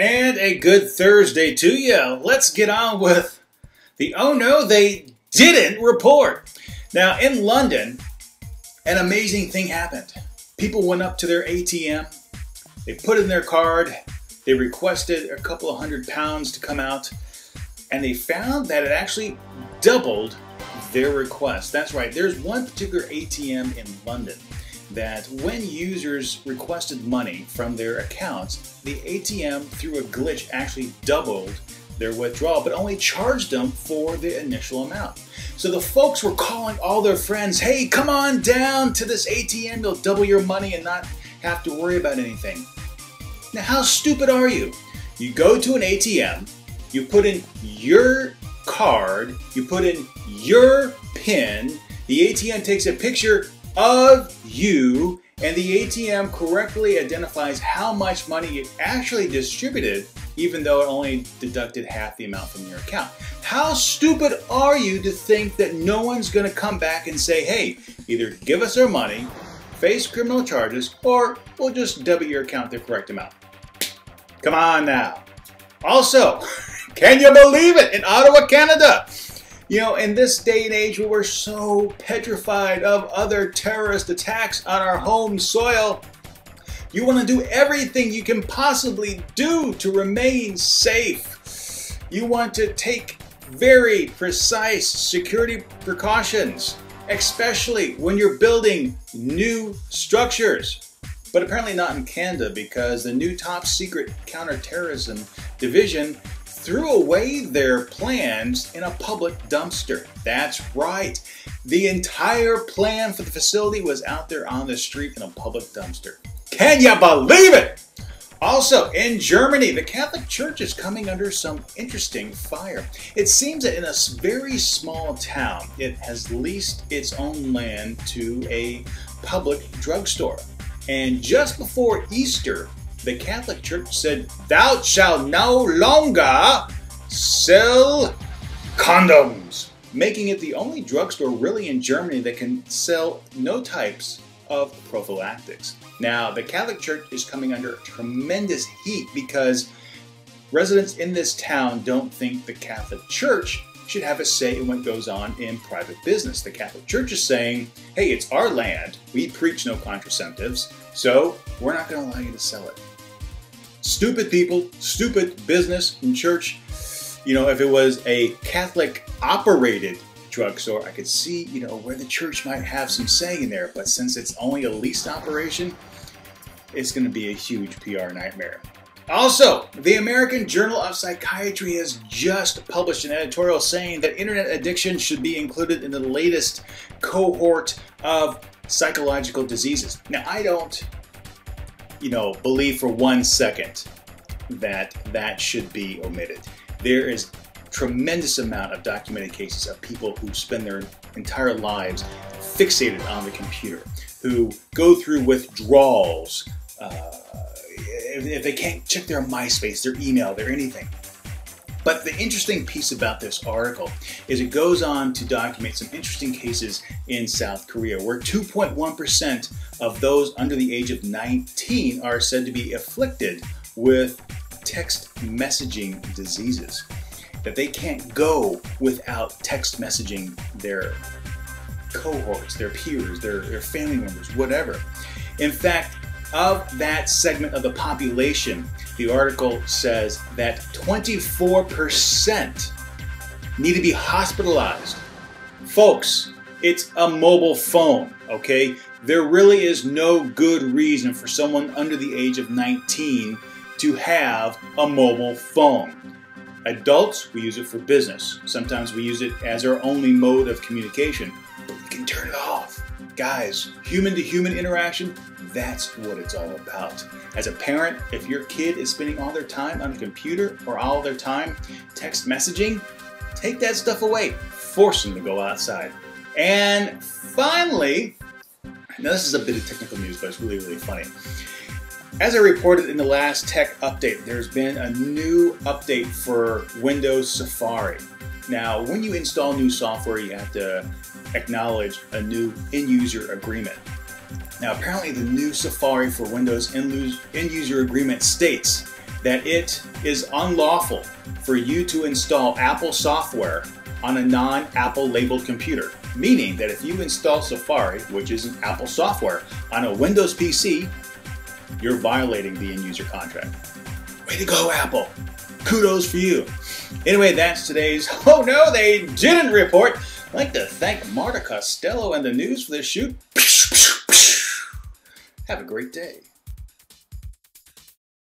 And a good Thursday to you. Let's get on with the oh no, they didn't report. Now in London, an amazing thing happened. People went up to their ATM, they put in their card, they requested a couple of £100 to come out, and they found that it actually doubled their request. That's right, there's one particular ATM in London that when users requested money from their accounts, the ATM through a glitch actually doubled their withdrawal, but only charged them for the initial amount. So the folks were calling all their friends, hey, come on down to this ATM, they'll double your money and not have to worry about anything. Now how stupid are you? You go to an ATM, you put in your card, you put in your PIN, the ATM takes a picture of you, and the ATM correctly identifies how much money it actually distributed, even though it only deducted half the amount from your account. How stupid are you to think that no one's going to come back and say, hey, either give us our money, face criminal charges, or we'll just debit your account the correct amount? Come on now. Also, can you believe it? In Ottawa, Canada, you know, in this day and age where we're so petrified of other terrorist attacks on our home soil, you want to do everything you can possibly do to remain safe. You want to take very precise security precautions, especially when you're building new structures. But apparently not in Canada, because the new top secret counterterrorism division threw away their plans in a public dumpster. That's right. The entire plan for the facility was out there on the street in a public dumpster. Can you believe it? Also, in Germany, the Catholic Church is coming under some interesting fire. It seems that in a very small town, it has leased its own land to a public drugstore. And just before Easter, the Catholic Church said, thou shalt no longer sell condoms, making it the only drugstore really in Germany that can sell no types of prophylactics. Now, the Catholic Church is coming under tremendous heat because residents in this town don't think the Catholic Church should have a say in what goes on in private business. The Catholic Church is saying, hey, it's our land, we preach no contraceptives, so we're not going to allow you to sell it. Stupid people, stupid business and church. You know, if it was a Catholic operated drugstore, I could see, you know, where the church might have some say in there. But since it's only a leased operation, it's going to be a huge PR nightmare. Also, the American Journal of Psychiatry has just published an editorial saying that internet addiction should be included in the latest cohort of psychological diseases. Now, I don't believe for 1 second that that should be omitted. There is a tremendous amount of documented cases of people who spend their entire lives fixated on the computer, who go through withdrawals, if they can't check their MySpace, their email, their anything. But the interesting piece about this article is it goes on to document some interesting cases in South Korea where 2.1% of those under the age of 19 are said to be afflicted with text messaging diseases. That they can't go without text messaging their cohorts, their peers, their family members, whatever. In fact, of that segment of the population, the article says that 24% need to be hospitalized. Folks, it's a mobile phone, okay? There really is no good reason for someone under the age of 19 to have a mobile phone. Adults, we use it for business. Sometimes we use it as our only mode of communication, but we can turn it off. Guys, human-to-human interaction, that's what it's all about. As a parent, if your kid is spending all their time on a computer or all their time text messaging, take that stuff away. Force them to go outside. And finally, now this is a bit of technical news, but it's really, really funny. As I reported in the last tech update, there's been a new update for Windows Safari. Now, when you install new software, you have to acknowledge a new end-user agreement. Now, apparently the new Safari for Windows end-user agreement states that it is unlawful for you to install Apple software on a non-Apple labeled computer. Meaning that if you install Safari, which is an Apple software, on a Windows PC, you're violating the end-user contract. Way to go, Apple. Kudos for you. Anyway, that's today's Oh No, They Didn't report. I'd like to thank Marta Costello and the news for this shoot. Have a great day.